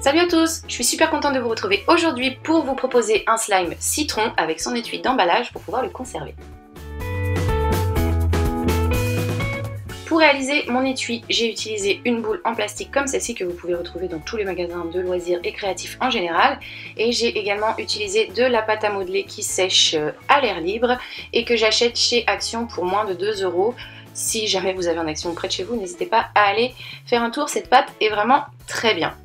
Salut à tous, je suis super contente de vous retrouver aujourd'hui pour vous proposer un slime citron avec son étui d'emballage pour pouvoir le conserver. Pour réaliser mon étui, j'ai utilisé une boule en plastique comme celle-ci que vous pouvez retrouver dans tous les magasins de loisirs et créatifs en général. Et j'ai également utilisé de la pâte à modeler qui sèche à l'air libre et que j'achète chez Action pour moins de 2 €. Si jamais vous avez un Action près de chez vous, n'hésitez pas à aller faire un tour, cette pâte est vraiment très bien.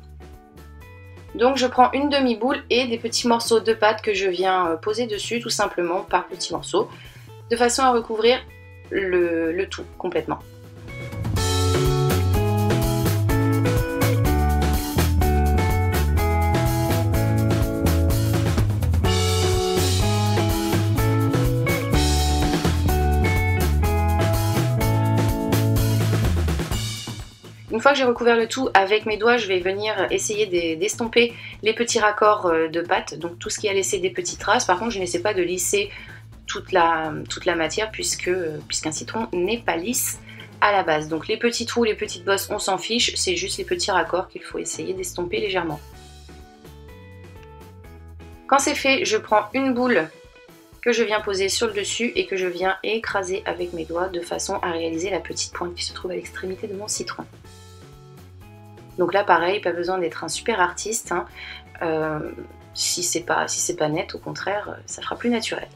Donc je prends une demi-boule et des petits morceaux de pâte que je viens poser dessus tout simplement par petits morceaux, de façon à recouvrir le tout complètement. Une fois que j'ai recouvert le tout avec mes doigts, je vais venir essayer d'estomper les petits raccords de pâte, donc tout ce qui a laissé des petites traces. Par contre, je n'essaie pas de lisser toute la matière puisqu'un citron n'est pas lisse à la base. Donc les petits trous, les petites bosses, on s'en fiche, c'est juste les petits raccords qu'il faut essayer d'estomper légèrement. Quand c'est fait, je prends une boule que je viens poser sur le dessus et que je viens écraser avec mes doigts de façon à réaliser la petite pointe qui se trouve à l'extrémité de mon citron. Donc là pareil, pas besoin d'être un super artiste, hein. Si c'est pas net, au contraire, ça fera plus naturel.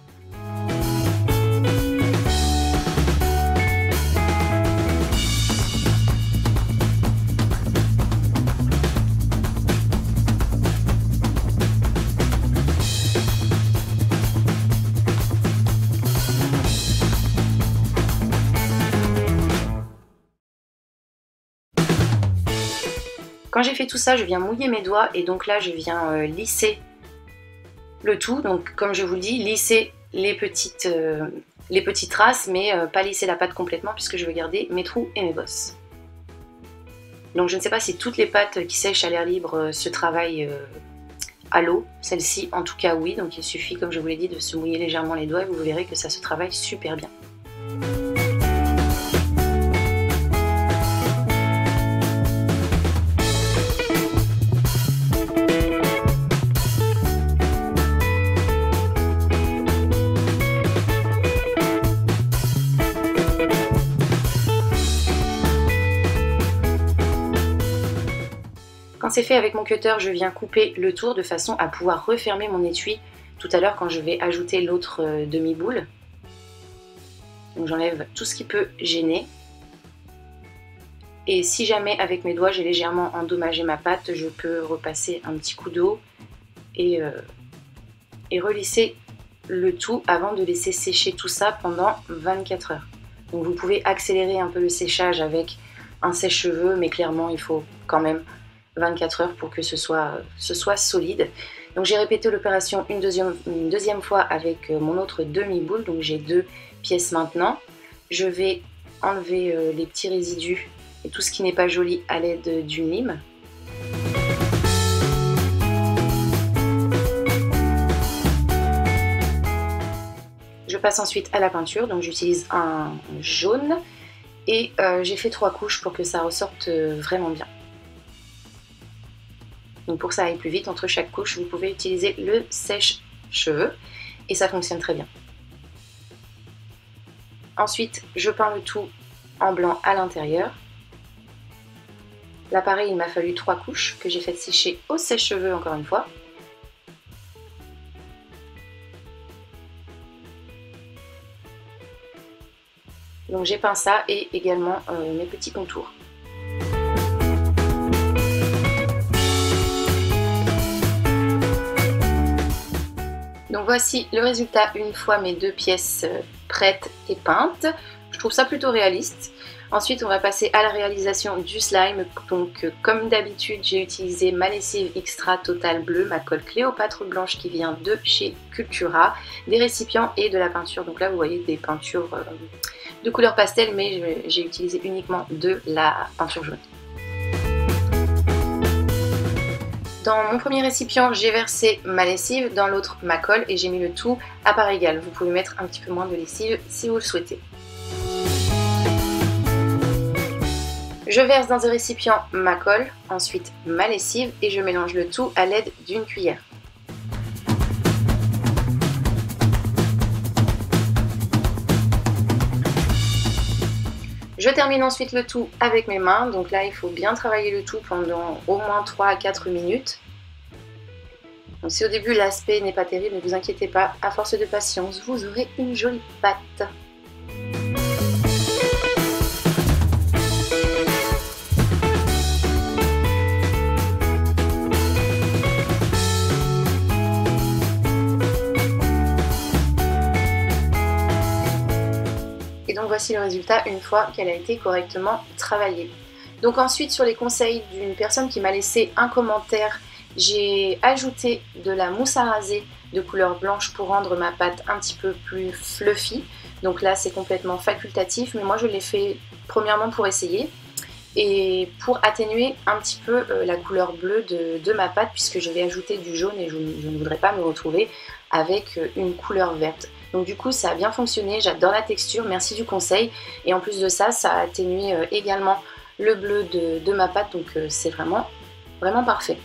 Quand j'ai fait tout ça, je viens mouiller mes doigts et donc là je viens lisser le tout. Donc comme je vous le dis, lisser les petites traces, mais pas lisser la pâte complètement puisque je veux garder mes trous et mes bosses. Donc je ne sais pas si toutes les pâtes qui sèchent à l'air libre se travaillent à l'eau. Celle-ci en tout cas oui, donc il suffit comme je vous l'ai dit de se mouiller légèrement les doigts et vous verrez que ça se travaille super bien. Quand c'est fait avec mon cutter, je viens couper le tour de façon à pouvoir refermer mon étui tout à l'heure quand je vais ajouter l'autre demi-boule. Donc j'enlève tout ce qui peut gêner. Et si jamais avec mes doigts j'ai légèrement endommagé ma pâte, je peux repasser un petit coup d'eau et relisser le tout avant de laisser sécher tout ça pendant 24 heures. Donc vous pouvez accélérer un peu le séchage avec un sèche-cheveux, mais clairement il faut quand même 24 heures pour que ce soit solide. Donc j'ai répété l'opération une deuxième fois avec mon autre demi-boule, donc j'ai 2 pièces maintenant. Je vais enlever les petits résidus et tout ce qui n'est pas joli à l'aide d'une lime. Je passe ensuite à la peinture, donc j'utilise un jaune et j'ai fait 3 couches pour que ça ressorte vraiment bien. Donc pour que ça aille plus vite, entre chaque couche, vous pouvez utiliser le sèche-cheveux et ça fonctionne très bien. Ensuite, je peins le tout en blanc à l'intérieur. Là pareil, il m'a fallu 3 couches que j'ai fait sécher au sèche-cheveux encore une fois. Donc j'ai peint ça et également mes petits contours. Donc voici le résultat une fois mes 2 pièces prêtes et peintes. Je trouve ça plutôt réaliste. Ensuite on va passer à la réalisation du slime. Donc comme d'habitude j'ai utilisé ma lessive Extra Total Bleu, ma colle Cléopâtre blanche qui vient de chez Cultura, des récipients et de la peinture. Donc là vous voyez des peintures de couleur pastel, mais j'ai utilisé uniquement de la peinture jaune. Dans mon premier récipient, j'ai versé ma lessive, dans l'autre ma colle et j'ai mis le tout à part égale. Vous pouvez mettre un petit peu moins de lessive si vous le souhaitez. Je verse dans un récipient ma colle, ensuite ma lessive et je mélange le tout à l'aide d'une cuillère. Je termine ensuite le tout avec mes mains, donc là il faut bien travailler le tout pendant au moins 3 à 4 minutes. Donc si au début l'aspect n'est pas terrible, ne vous inquiétez pas, à force de patience, vous aurez une jolie pâte. Et donc voici le résultat une fois qu'elle a été correctement travaillée. Donc ensuite, sur les conseils d'une personne qui m'a laissé un commentaire, j'ai ajouté de la mousse à raser de couleur blanche pour rendre ma pâte un petit peu plus fluffy. Donc là c'est complètement facultatif, mais moi je l'ai fait premièrement pour essayer et pour atténuer un petit peu la couleur bleue de ma pâte, puisque je vais ajouter du jaune et je ne voudrais pas me retrouver avec une couleur verte. Donc du coup ça a bien fonctionné, j'adore la texture, merci du conseil. Et en plus de ça, ça a atténué également le bleu de ma pâte, donc c'est vraiment parfait.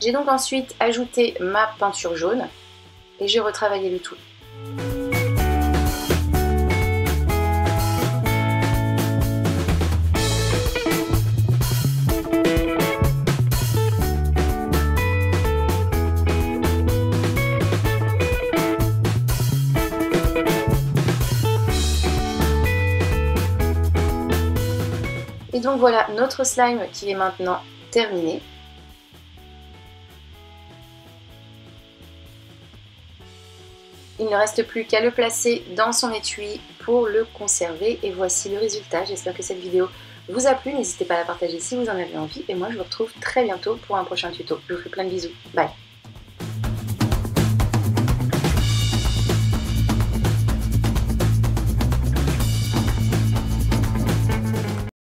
J'ai donc ensuite ajouté ma peinture jaune et j'ai retravaillé le tout. Et donc voilà notre slime qui est maintenant terminé. Il ne reste plus qu'à le placer dans son étui pour le conserver. Et voici le résultat. J'espère que cette vidéo vous a plu. N'hésitez pas à la partager si vous en avez envie. Et moi je vous retrouve très bientôt pour un prochain tuto. Je vous fais plein de bisous. Bye!